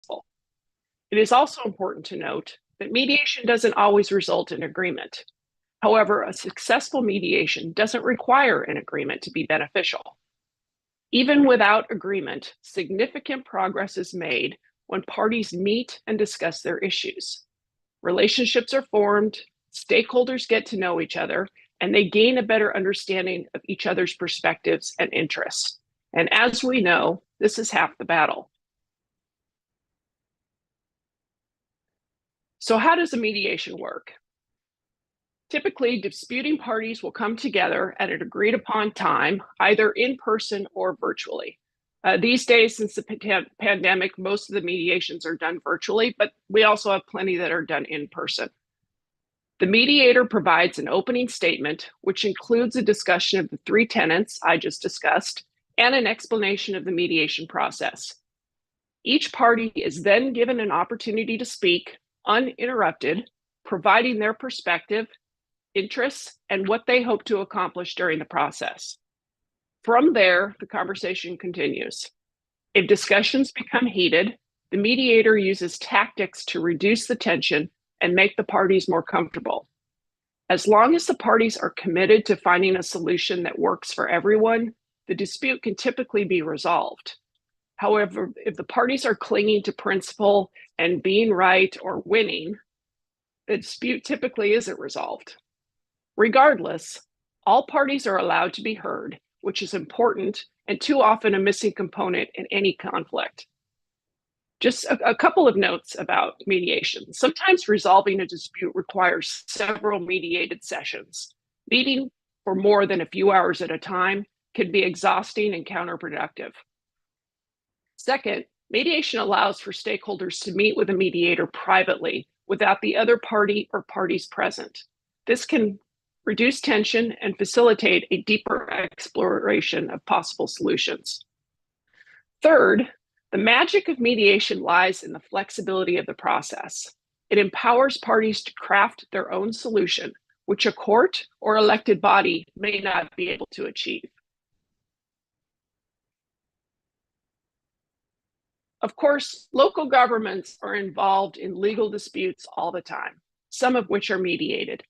successful. It is also important to note that mediation doesn't always result in agreement. However, a successful mediation doesn't require an agreement to be beneficial. Even without agreement, significant progress is made when parties meet and discuss their issues. Relationships are formed, stakeholders get to know each other, and they gain a better understanding of each other's perspectives and interests. And as we know, this is half the battle. So how does a mediation work? Typically, disputing parties will come together at an agreed upon time, either in person or virtually. These days, since the pandemic, most of the mediations are done virtually, but we also have plenty that are done in person. The mediator provides an opening statement, which includes a discussion of the three tenets I just discussed, and an explanation of the mediation process. Each party is then given an opportunity to speak uninterrupted, providing their perspective, interests, and what they hope to accomplish during the process. From there, the conversation continues. If discussions become heated, the mediator uses tactics to reduce the tension and make the parties more comfortable. As long as the parties are committed to finding a solution that works for everyone, the dispute can typically be resolved. However, if the parties are clinging to principle and being right or winning, the dispute typically isn't resolved. Regardless, all parties are allowed to be heard, which is important and too often a missing component in any conflict. Just a couple of notes about mediation. Sometimes resolving a dispute requires several mediated sessions. Meeting for more than a few hours at a time can be exhausting and counterproductive. Second, mediation allows for stakeholders to meet with a mediator privately without the other party or parties present. This can reduce tension and facilitate a deeper exploration of possible solutions. Third, the magic of mediation lies in the flexibility of the process. It empowers parties to craft their own solution, which a court or elected body may not be able to achieve. Of course, local governments are involved in legal disputes all the time, some of which are mediated.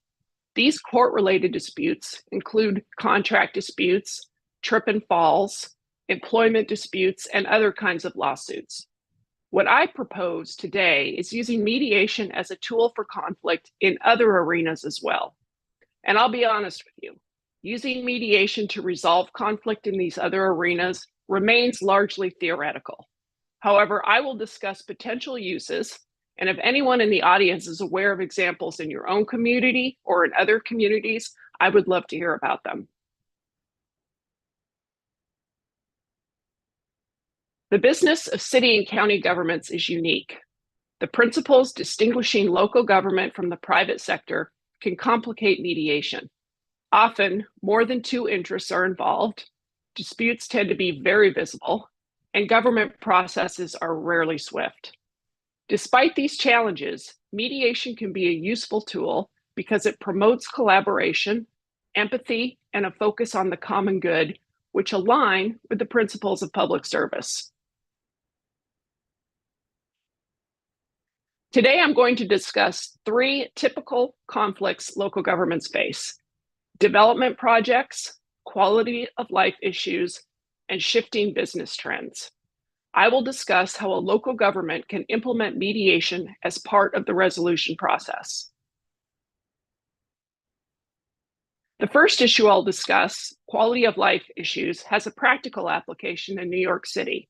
These court-related disputes include contract disputes, trip and falls, employment disputes, and other kinds of lawsuits. What I propose today is using mediation as a tool for conflict in other arenas as well. And I'll be honest with you, using mediation to resolve conflict in these other arenas remains largely theoretical. However, I will discuss potential uses, and if anyone in the audience is aware of examples in your own community or in other communities, I would love to hear about them. The business of city and county governments is unique. The principles distinguishing local government from the private sector can complicate mediation. Often, more than two interests are involved, disputes tend to be very visible, and government processes are rarely swift. Despite these challenges, mediation can be a useful tool because it promotes collaboration, empathy, and a focus on the common good, which align with the principles of public service. Today, I'm going to discuss three typical conflicts local governments face: development projects, quality of life issues, and shifting business trends. I will discuss how a local government can implement mediation as part of the resolution process. The first issue I'll discuss, quality of life issues, has a practical application in New York City.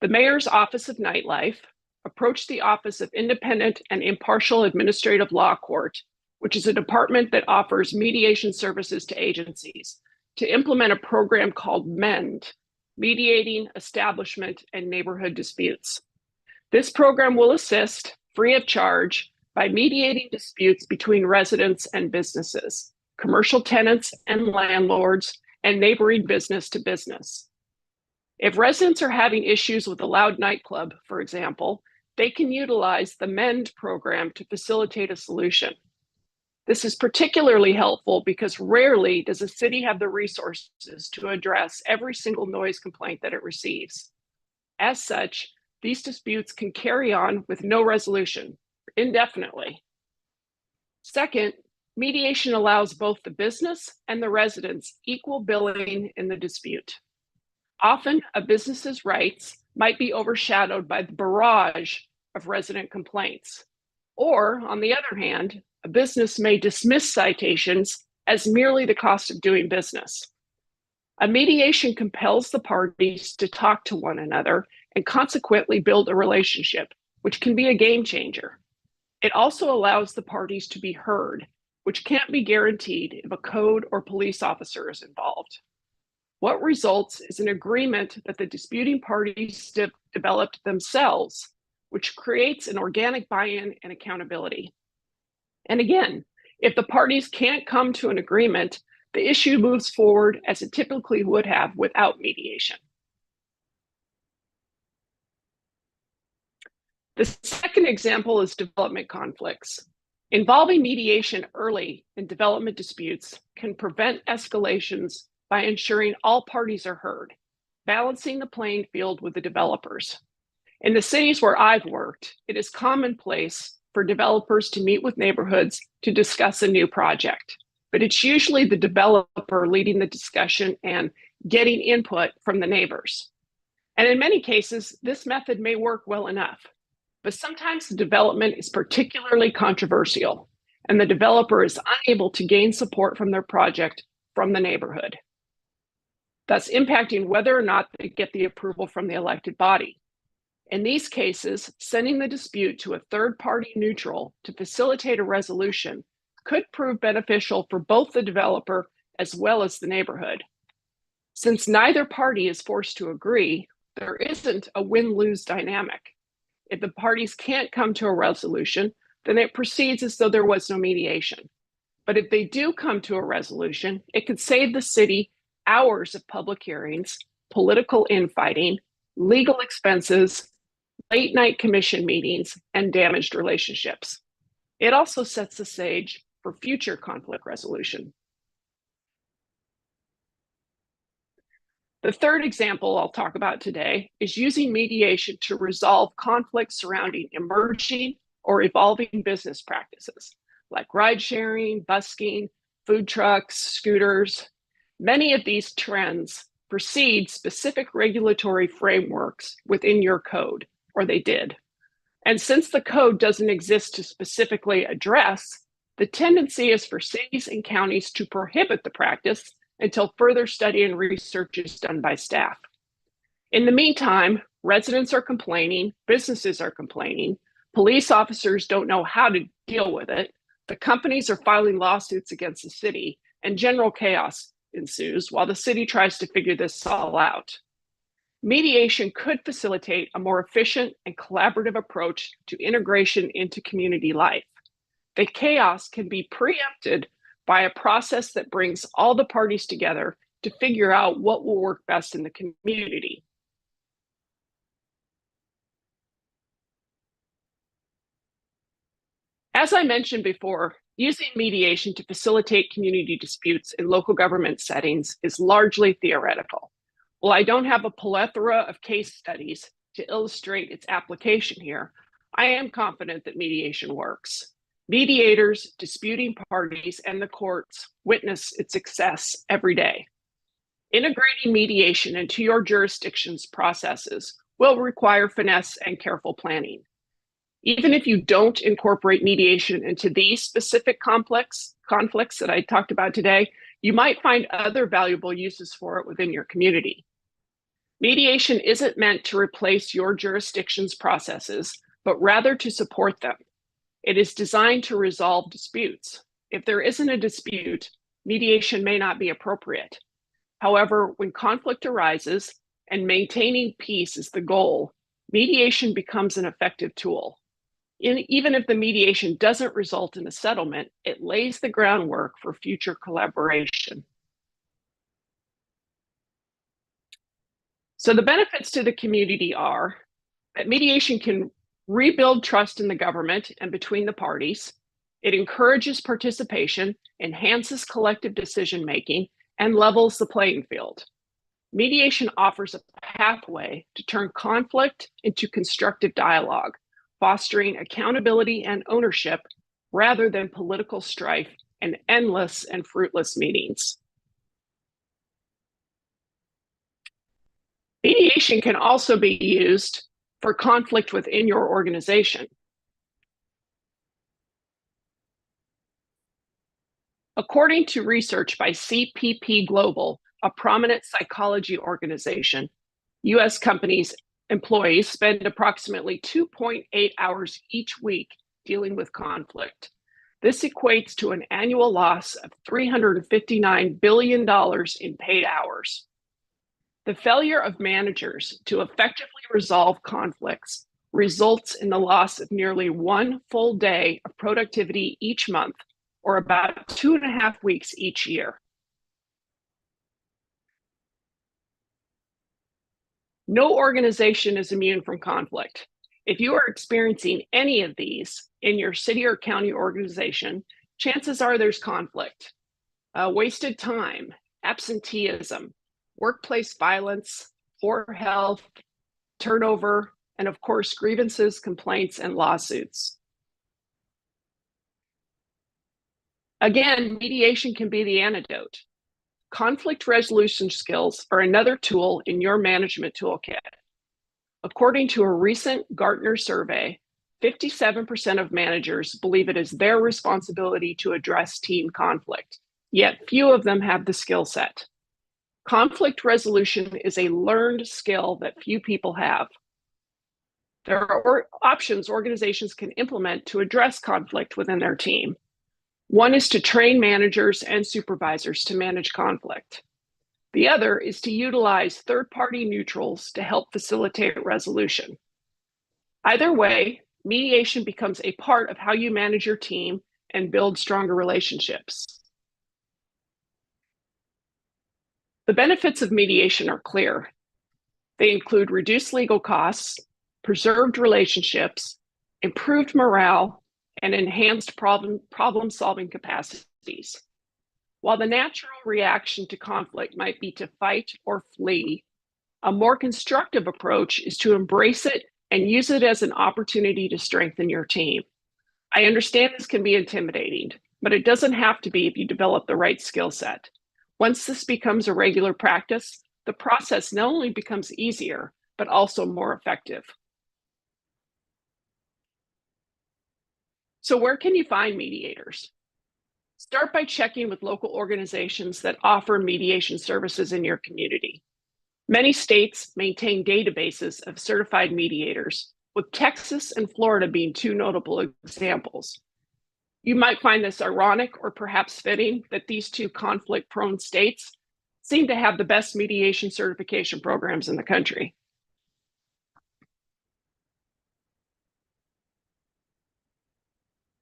The Mayor's Office of Nightlife approached the Office of Independent and Impartial Administrative Law Court, which is a department that offers mediation services to agencies, to implement a program called MEND, Mediating Establishment and Neighborhood Disputes. This program will assist, free of charge, by mediating disputes between residents and businesses, commercial tenants and landlords, and neighboring business to business. If residents are having issues with a loud nightclub, for example, they can utilize the MEND program to facilitate a solution. This is particularly helpful because rarely does a city have the resources to address every single noise complaint that it receives. As such, these disputes can carry on with no resolution indefinitely. Second, mediation allows both the business and the residents equal billing in the dispute. Often, a business's rights might be overshadowed by the barrage of resident complaints. Or, on the other hand, a business may dismiss citations as merely the cost of doing business. A mediation compels the parties to talk to one another and consequently build a relationship, which can be a game changer. It also allows the parties to be heard, which can't be guaranteed if a code or police officer is involved. What results is an agreement that the disputing parties developed themselves, which creates an organic buy-in and accountability. And again, if the parties can't come to an agreement, the issue moves forward as it typically would have without mediation. The second example is development conflicts. Involving mediation early in development disputes can prevent escalations by ensuring all parties are heard, balancing the playing field with the developers. In the cities where I've worked, it is commonplace for developers to meet with neighborhoods to discuss a new project, but it's usually the developer leading the discussion and getting input from the neighbors. And in many cases, this method may work well enough, but sometimes the development is particularly controversial, and the developer is unable to gain support from their project from the neighborhood, thus impacting whether or not they get the approval from the elected body. In these cases, sending the dispute to a third-party neutral to facilitate a resolution could prove beneficial for both the developer as well as the neighborhood. Since neither party is forced to agree, there isn't a win-lose dynamic. If the parties can't come to a resolution, then it proceeds as though there was no mediation. But if they do come to a resolution, it could save the city hours of public hearings, political infighting, legal expenses, late-night commission meetings, and damaged relationships. It also sets the stage for future conflict resolution. The third example I'll talk about today is using mediation to resolve conflicts surrounding emerging or evolving business practices, like ride sharing, busking, food trucks, scooters. Many of these trends precede specific regulatory frameworks within your code, or they did. And since the code doesn't exist to specifically address, the tendency is for cities and counties to prohibit the practice until further study and research is done by staff. In the meantime, residents are complaining, businesses are complaining, police officers don't know how to deal with it, the companies are filing lawsuits against the city, and general chaos ensues while the city tries to figure this all out. Mediation could facilitate a more efficient and collaborative approach to integration into community life. The chaos can be preempted by a process that brings all the parties together to figure out what will work best in the community. As I mentioned before, using mediation to facilitate community disputes in local government settings is largely theoretical. While I don't have a plethora of case studies to illustrate its application here, I am confident that mediation works. Mediators, disputing parties, and the courts witness its success every day. Integrating mediation into your jurisdiction's processes will require finesse and careful planning. Even if you don't incorporate mediation into these specific conflicts that I talked about today, you might find other valuable uses for it within your community. Mediation isn't meant to replace your jurisdiction's processes, but rather to support them. It is designed to resolve disputes. If there isn't a dispute, mediation may not be appropriate. However, when conflict arises and maintaining peace is the goal, mediation becomes an effective tool. Even if the mediation doesn't result in a settlement, it lays the groundwork for future collaboration. So the benefits to the community are that mediation can rebuild trust in the government and between the parties. It encourages participation, enhances collective decision-making, and levels the playing field. Mediation offers a pathway to turn conflict into constructive dialogue, fostering accountability and ownership rather than political strife and endless and fruitless meetings. Mediation can also be used for conflict within your organization. According to research by CPP Global, a prominent psychology organization, US companies' employees spend approximately 2.8 hours each week dealing with conflict. This equates to an annual loss of $359 billion in paid hours. The failure of managers to effectively resolve conflicts results in the loss of nearly 1 full day of productivity each month, or about 2.5 weeks each year. No organization is immune from conflict. If you are experiencing any of these in your city or county organization, chances are there's conflict. Wasted time, absenteeism, workplace violence, poor health, turnover, and of course, grievances, complaints, and lawsuits. Again, mediation can be the antidote. Conflict resolution skills are another tool in your management toolkit. According to a recent Gartner survey, 57% of managers believe it is their responsibility to address team conflict, yet few of them have the skill set. Conflict resolution is a learned skill that few people have. There are options organizations can implement to address conflict within their team. One is to train managers and supervisors to manage conflict. The other is to utilize third-party neutrals to help facilitate resolution. Either way, mediation becomes a part of how you manage your team and build stronger relationships. The benefits of mediation are clear. They include reduced legal costs, preserved relationships, improved morale, and enhanced problem-solving capacities. While the natural reaction to conflict might be to fight or flee, a more constructive approach is to embrace it and use it as an opportunity to strengthen your team. I understand this can be intimidating, but it doesn't have to be if you develop the right skill set. Once this becomes a regular practice, the process not only becomes easier, but also more effective. So where can you find mediators? Start by checking with local organizations that offer mediation services in your community. Many states maintain databases of certified mediators, with Texas and Florida being two notable examples. You might find this ironic or perhaps fitting that these two conflict-prone states seem to have the best mediation certification programs in the country.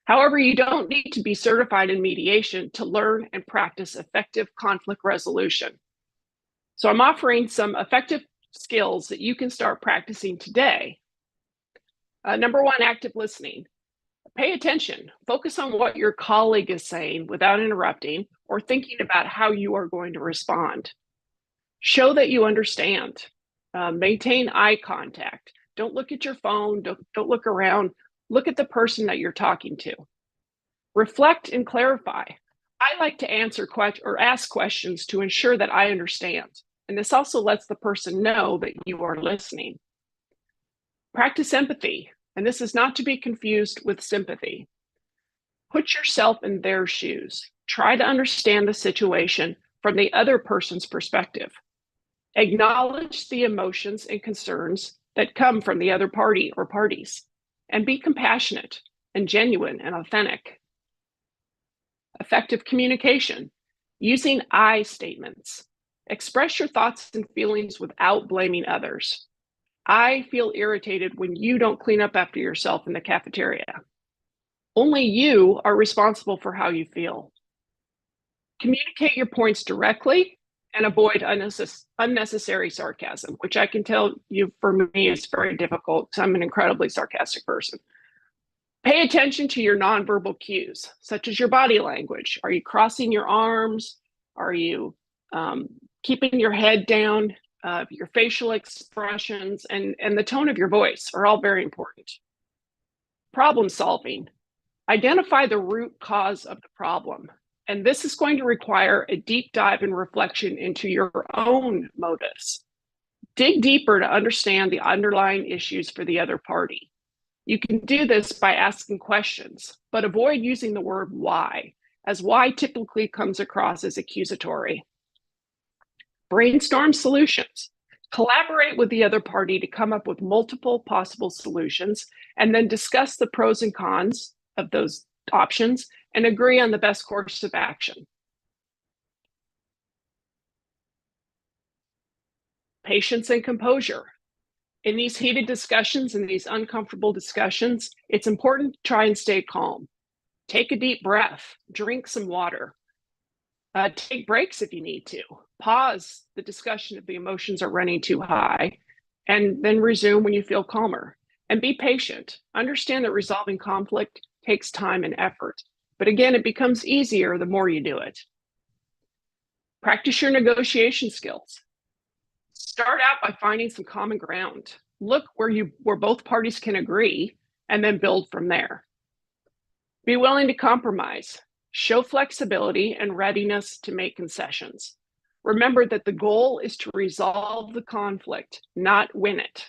However, you don't need to be certified in mediation to learn and practice effective conflict resolution. So I'm offering some effective skills that you can start practicing today. Number one, active listening. Pay attention. Focus on what your colleague is saying without interrupting or thinking about how you are going to respond. Show that you understand. Maintain eye contact. Don't look at your phone. Don't look around. Look at the person that you're talking to. Reflect and clarify. I like to answer or ask questions to ensure that I understand. And this also lets the person know that you are listening. Practice empathy. And this is not to be confused with sympathy. Put yourself in their shoes. Try to understand the situation from the other person's perspective. Acknowledge the emotions and concerns that come from the other party or parties. And be compassionate and genuine and authentic. Effective communication, using I statements. Express your thoughts and feelings without blaming others. I feel irritated when you don't clean up after yourself in the cafeteria. Only you are responsible for how you feel. Communicate your points directly and avoid unnecessary sarcasm, which I can tell you for me is very difficult. I'm an incredibly sarcastic person. Pay attention to your nonverbal cues, such as your body language. Are you crossing your arms? Are you Keeping your head down, your facial expressions, and the tone of your voice are all very important. Problem solving. Identify the root cause of the problem. And this is going to require a deep dive and reflection into your own motives. Dig deeper to understand the underlying issues for the other party. You can do this by asking questions, but avoid using the word why, as why typically comes across as accusatory. Brainstorm solutions. Collaborate with the other party to come up with multiple possible solutions, and then discuss the pros and cons of those options and agree on the best course of action. Patience and composure. In these heated discussions and these uncomfortable discussions, it's important to try and stay calm. Take a deep breath, drink some water, take breaks if you need to. Pause the discussion if the emotions are running too high, and then resume when you feel calmer. And be patient. Understand that resolving conflict takes time and effort. But again, it becomes easier the more you do it. Practice your negotiation skills. Start out by finding some common ground. Look where both parties can agree, and then build from there. Be willing to compromise. Show flexibility and readiness to make concessions. Remember that the goal is to resolve the conflict, not win it.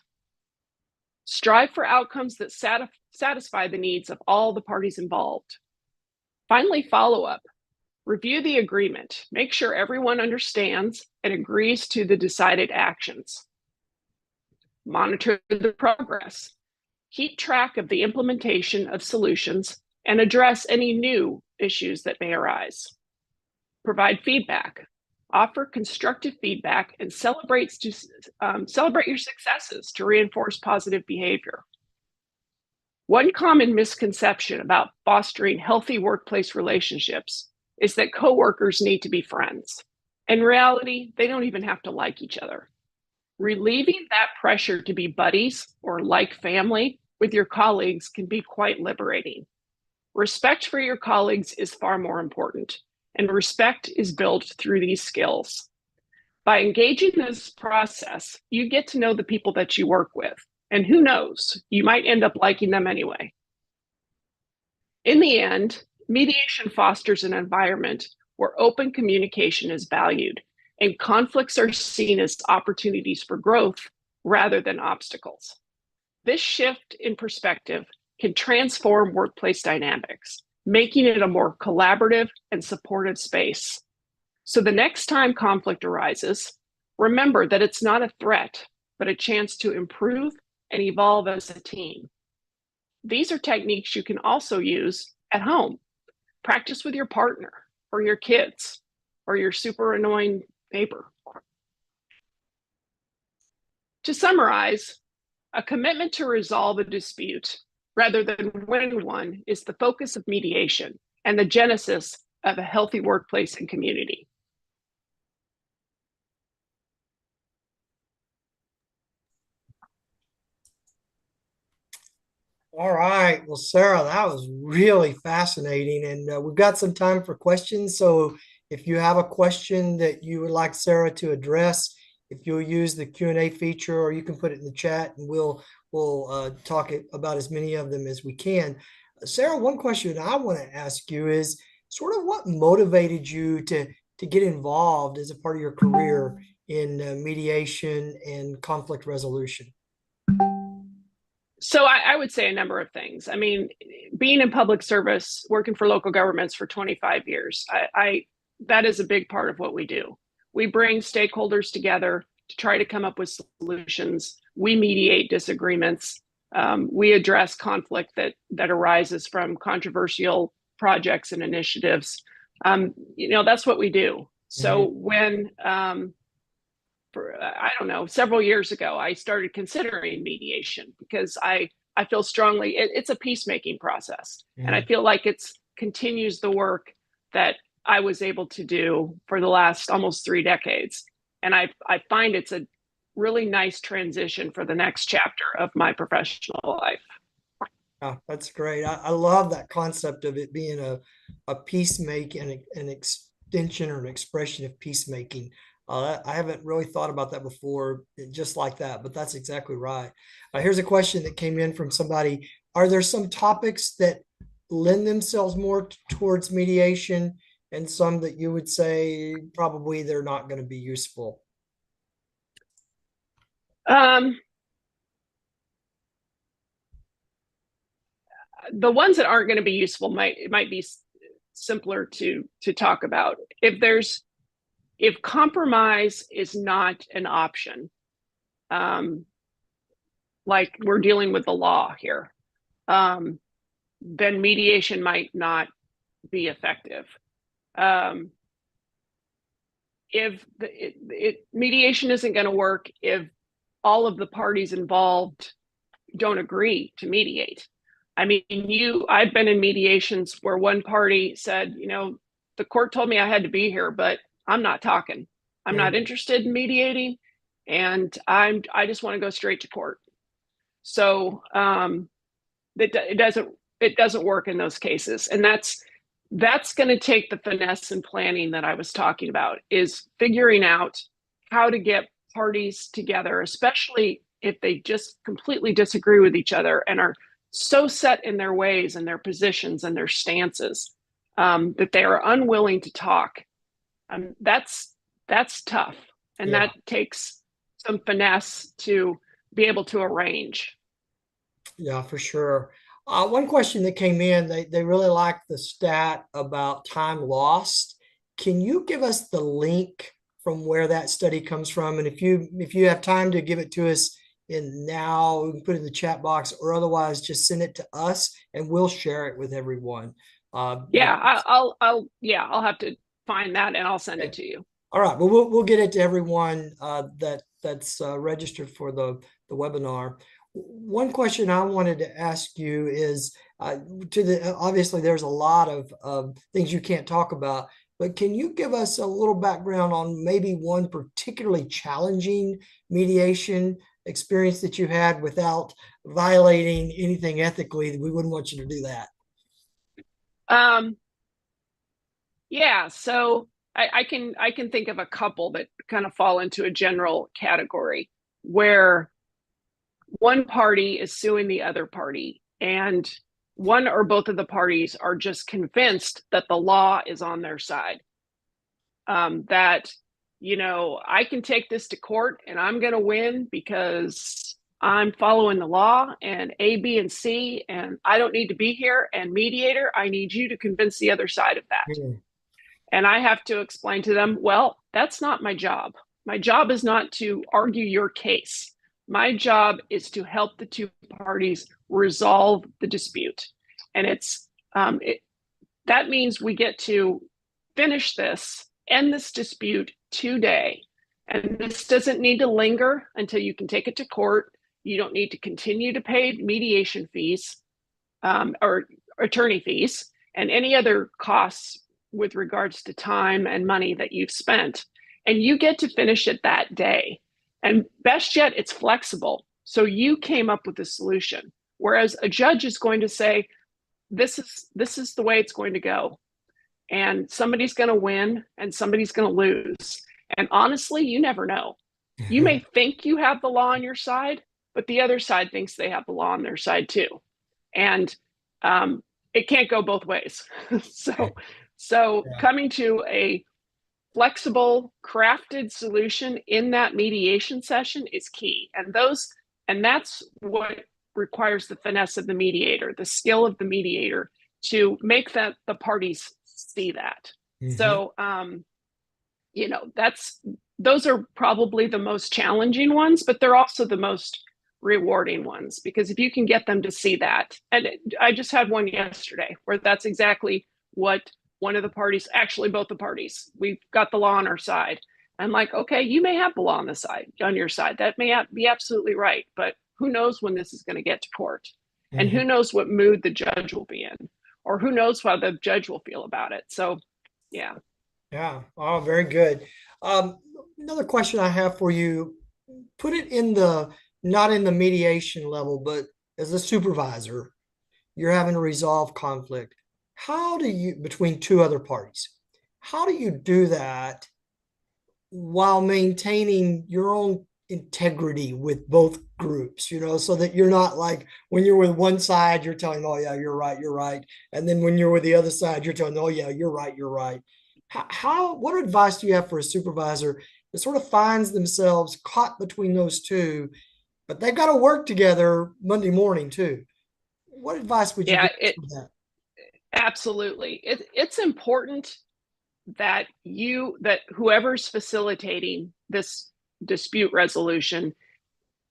Strive for outcomes that satisfy the needs of all the parties involved. Finally, follow up. Review the agreement. Make sure everyone understands and agrees to the decided actions. Monitor the progress. Keep track of the implementation of solutions and address any new issues that may arise. Provide feedback. Offer constructive feedback and celebrate your successes to reinforce positive behavior. One common misconception about fostering healthy workplace relationships is that coworkers need to be friends. In reality, they don't even have to like each other. Relieving that pressure to be buddies or like family with your colleagues can be quite liberating. Respect for your colleagues is far more important, and respect is built through these skills. By engaging in this process, you get to know the people that you work with, and who knows, you might end up liking them anyway. In the end, mediation fosters an environment where open communication is valued and conflicts are seen as opportunities for growth rather than obstacles. This shift in perspective can transform workplace dynamics, making it a more collaborative and supportive space. So the next time conflict arises, remember that it's not a threat, but a chance to improve and evolve as a team. These are techniques you can also use at home. Practice with your partner or your kids or your super annoying neighbor. To summarize, a commitment to resolve a dispute rather than win one is the focus of mediation and the genesis of a healthy workplace and community. All right. Well, Sarah, that was really fascinating. And we've got some time for questions. So if you have a question that you would like Sarah to address, if you'll use the Q&A feature, or you can put it in the chat, and we'll talk about as many of them as we can. Sarah, one question I want to ask you is sort of what motivated you to get involved as a part of your career in mediation and conflict resolution? So I would say a number of things. I mean, being in public service, working for local governments for 25 years, that is a big part of what we do. We bring stakeholders together to try to come up with solutions. We mediate disagreements. We address conflict that arises from controversial projects and initiatives. That's what we do. So when I don't know, several years ago, I started considering mediation because I feel strongly it's a peacemaking process. And I feel like it continues the work that I was able to do for the last almost 3 decades. And I find it's a really nice transition for the next chapter of my professional life. Oh, that's great. I love that concept of it being a peacemaking, an extension or an expression of peacemaking. I haven't really thought about that before, just like that, but that's exactly right. Here's a question that came in from somebody. Are there some topics that lend themselves more towards mediation and some that you would say probably they're not going to be useful? Um, the ones that aren't going to be useful might be simpler to talk about. If compromise is not an option, like we're dealing with the law here, then mediation might not be effective. If mediation isn't going to work if all of the parties involved don't agree to mediate. I mean, I've been in mediations where one party said, the court told me I had to be here, but I'm not talking. I'm not interested in mediating, and I just want to go straight to court. So it doesn't work in those cases, and that's going to take the finesse and planning that I was talking about, is figuring out how to get parties together, especially if they just completely disagree with each other and are so set in their ways and their positions and their stances that they are unwilling to talk. That's tough, and that takes some finesse to be able to arrange. Yeah, for sure. One question that came in, they really liked the stat about time lost. Can you give us the link from where that study comes from? And if you have time to give it to us in now, we can put it in the chat box, or otherwise just send it to us and we'll share it with everyone. I'll have to find that and I'll send it to you. All right, well, we'll get it to everyone that's registered for the webinar. One question I wanted to ask you is, obviously there's a lot of things you can't talk about, but can you give us a little background on maybe one particularly challenging mediation experience that you had without violating anything ethically? We wouldn't want you to do that. So I can think of a couple that kind of fall into a general category where one party is suing the other party, and one or both of the parties are just convinced that the law is on their side. That, I can take this to court and I'm going to win because I'm following the law and A, B, and C, and I don't need to be here. And mediator, I need you to convince the other side of that. Mm-hmm. And I have to explain to them, well, that's not my job. My job is not to argue your case. My job is to help the two parties resolve the dispute. And that means we get to finish this, end this dispute today. And this doesn't need to linger until you can take it to court. You don't need to continue to pay mediation fees or attorney fees and any other costs with regards to time and money that you've spent. And you get to finish it that day. And best yet, it's flexible. So you came up with a solution. Whereas a judge is going to say, this is the way it's going to go. And somebody's going to win and somebody's going to lose. And honestly, you never know. You may think you have the law on your side, but the other side thinks they have the law on their side too. And it can't go both ways. So coming to a flexible, crafted solution in that mediation session is key. And that's what requires the finesse of the mediator, the skill of the mediator to make the parties see that. Mm-hmm. So, those are probably the most challenging ones, but they're also the most rewarding ones, because if you can get them to see that, and I just had one yesterday where that's exactly what one of the parties, actually both the parties, we've got the law on our side. I'm like, okay, you may have the law on your side. That may be absolutely right, but who knows when this is going to get to court? Mm-hmm. And who knows what mood the judge will be in, or who knows how the judge will feel about it. So, yeah. Yeah. Oh, very good. Another question I have for you, put it not in the mediation level, but as a supervisor, you're having to resolve conflict. How do you, between two other parties, how do you do that while maintaining your own integrity with both groups, so that you're not like when you're with one side, you're telling, oh, yeah, you're right, you're right. And then when you're with the other side, you're telling, oh, yeah, you're right, you're right. What advice do you have for a supervisor that sort of finds themselves caught between those two, but they've got to work together Monday morning too? What advice would you Yeah, give it for that? absolutely. It's important that whoever's facilitating this dispute resolution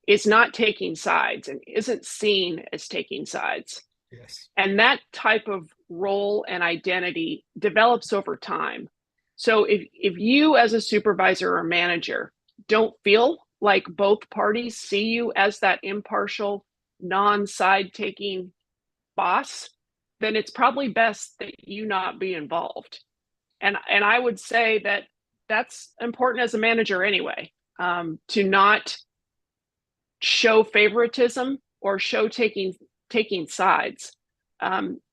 is not taking sides and isn't seen as taking sides. Yes. And that type of role and identity develops over time. So if you as a supervisor or manager don't feel like both parties see you as that impartial, non-side taking boss, then it's probably best that you not be involved. And I would say that that's important as a manager anyway, to not show favoritism or show taking sides.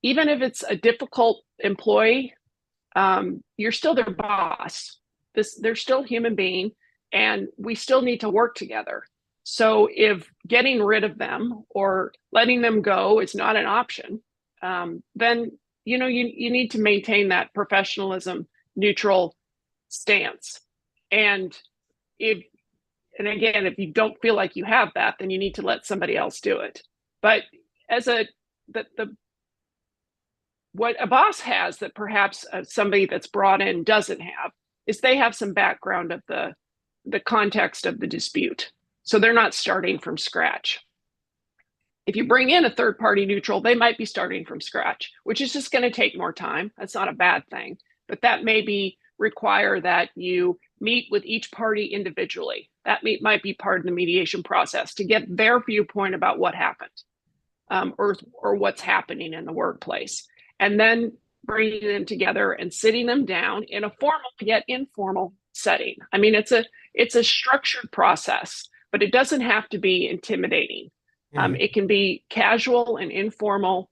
Even if it's a difficult employee, you're still their boss. They're still a human being, and we still need to work together. So if getting rid of them or letting them go is not an option, then you need to maintain that professionalism, neutral stance. And if and again, if you don't feel like you have that, then you need to let somebody else do it. But as the what a boss has that perhaps somebody that's brought in doesn't have is they have some background of the context of the dispute. So they're not starting from scratch. If you bring in a third party neutral, they might be starting from scratch, which is just going to take more time. That's not a bad thing, but that may require that you meet with each party individually. That might be part of the mediation process to get their viewpoint about what happened, or what's happening in the workplace, and then bringing them together and sitting them down in a formal yet informal setting. I mean, it's a structured process, but it doesn't have to be intimidating. It can be casual and informal,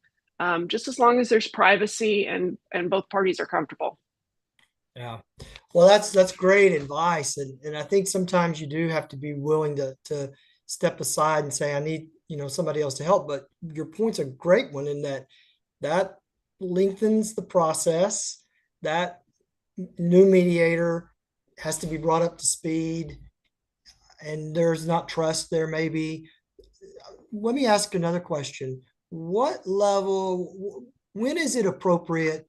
just as long as there's privacy and both parties are comfortable. Yeah. Well, that's great advice. And I think sometimes you do have to be willing to step aside and say, I need, somebody else to help. But your point's a great one in that lengthens the process. That new mediator has to be brought up to speed, and there's not trust there maybe. Let me ask another question. What level, when is it appropriate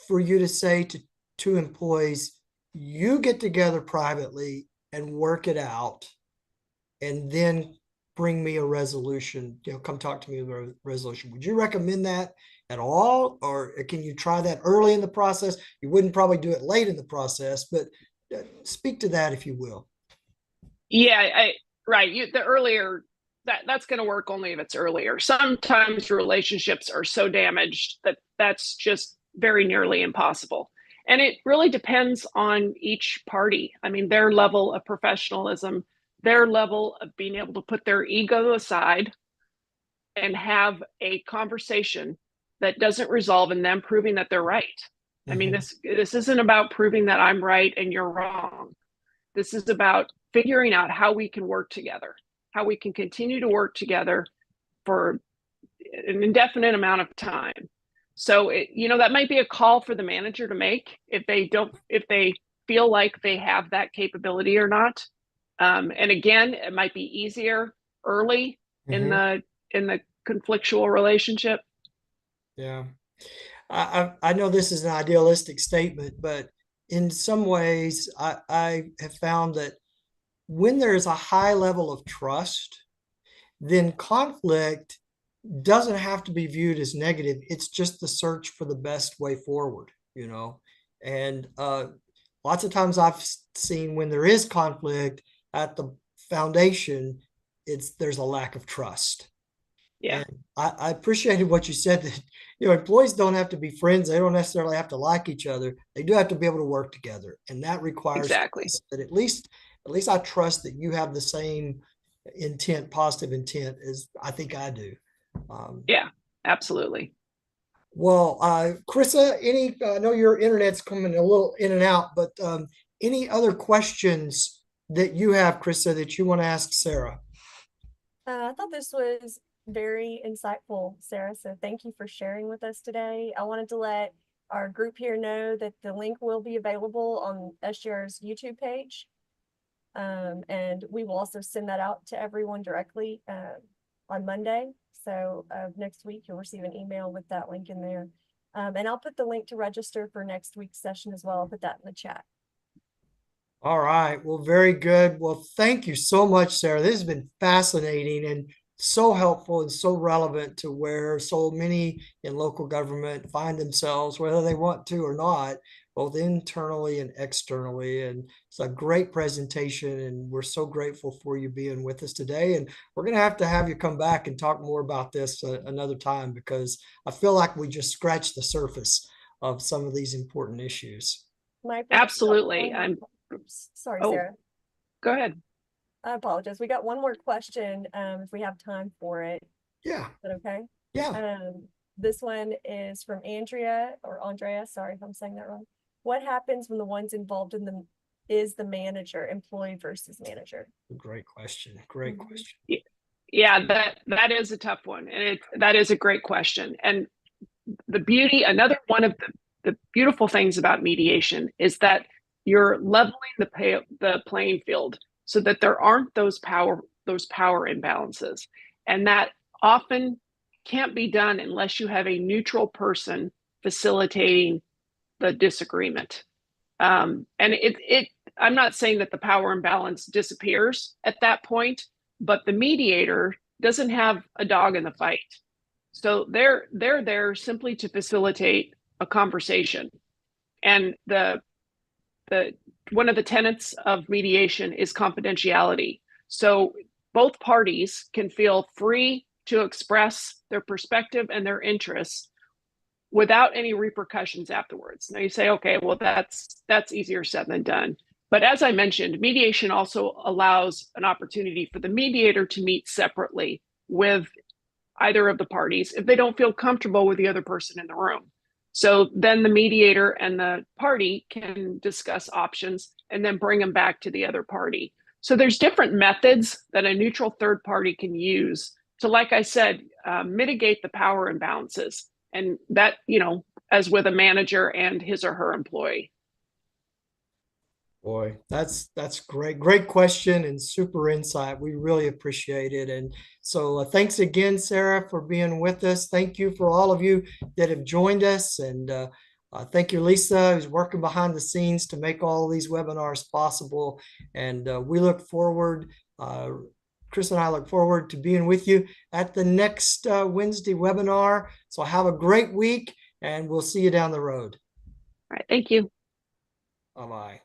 for you to say to two employees, you get together privately and work it out, and then bring me a resolution, come talk to me about a resolution? Would you recommend that at all? Or can you try that early in the process? You wouldn't probably do it late in the process, but speak to that if you will. Yeah, right. The earlier that's going to work only if it's earlier. Sometimes relationships are so damaged that that's just very nearly impossible. And it really depends on each party. I mean, their level of professionalism, their level of being able to put their ego aside and have a conversation that doesn't resolve in them proving that they're right. I mean, this isn't about proving that I'm right and you're wrong. This is about figuring out how we can work together, how we can continue to work together for an indefinite amount of time. So that might be a call for the manager to make if they feel like they have that capability or not. And again, it might be easier early in the conflictual relationship. Yeah. I know this is an idealistic statement, but in some ways, I have found that when there's a high level of trust, then conflict doesn't have to be viewed as negative. It's just the search for the best way forward, And lots of times I've seen when there is conflict at the foundation, there's a lack of trust. Yeah. And I appreciated what you said, that employees don't have to be friends. They don't necessarily have to like each other. They do have to be able to work together, and that requires Exactly. that at least I trust that you have the same intent, positive intent, as I think I do. Yeah, absolutely. Well, Carissa, I know your internet's coming a little in and out, but any other questions that you have, Krista, that you want to ask Sarah? I thought this was very insightful, Sarah. So thank you for sharing with us today. I wanted to let our group here know that the link will be available on SGR's YouTube page. And we will also send that out to everyone directly on Monday. So next week, you'll receive an email with that link in there. And I'll put the link to register for next week's session as well. I'll put that in the chat. All right. Well, very good. Well, thank you so much, Sarah. This has been fascinating and so helpful and so relevant to where so many in local government find themselves, whether they want to or not, both internally and externally. And it's a great presentation, and we're so grateful for you being with us today. And we're going to have you come back and talk more about this another time, because I feel like we just scratched the surface of some of these important issues. Absolutely. Oops, sorry, Oh, Sarah. go ahead. I apologize. We got one more question, if we have time for it. Yeah. Is that okay? Yeah. This one is from Andrea, sorry if I'm saying that wrong. What happens when the ones involved in is the manager, employee versus manager? Great question. Great question. Yeah, that is a tough one. And that is a great question. And another one of the beautiful things about mediation is that you're leveling the playing field so that there aren't those power imbalances. And that often can't be done unless you have a neutral person facilitating the disagreement. And I'm not saying that the power imbalance disappears at that point, but the mediator doesn't have a dog in the fight. So they're there simply to facilitate a conversation. And one of the tenets of mediation is confidentiality. So both parties can feel free to express their perspective and their interests without any repercussions afterwards. Now you say, okay, well, that's easier said than done. But as I mentioned, mediation also allows an opportunity for the mediator to meet separately with either of the parties if they don't feel comfortable with the other person in the room. So then the mediator and the party can discuss options and then bring them back to the other party. So there's different methods that a neutral third party can use to, like I said, mitigate the power imbalances. And that, as with a manager and his or her employee. Boy, that's great. Great question and super insight. We really appreciate it. And so thanks again, Sarah, for being with us. Thank you for all of you that have joined us. And thank you, Lisa, who's working behind the scenes to make all these webinars possible. And we look forward, Chris and I look forward to being with you at the next Wednesday webinar. So have a great week, and we'll see you down the road. All right. Thank you. Bye-bye.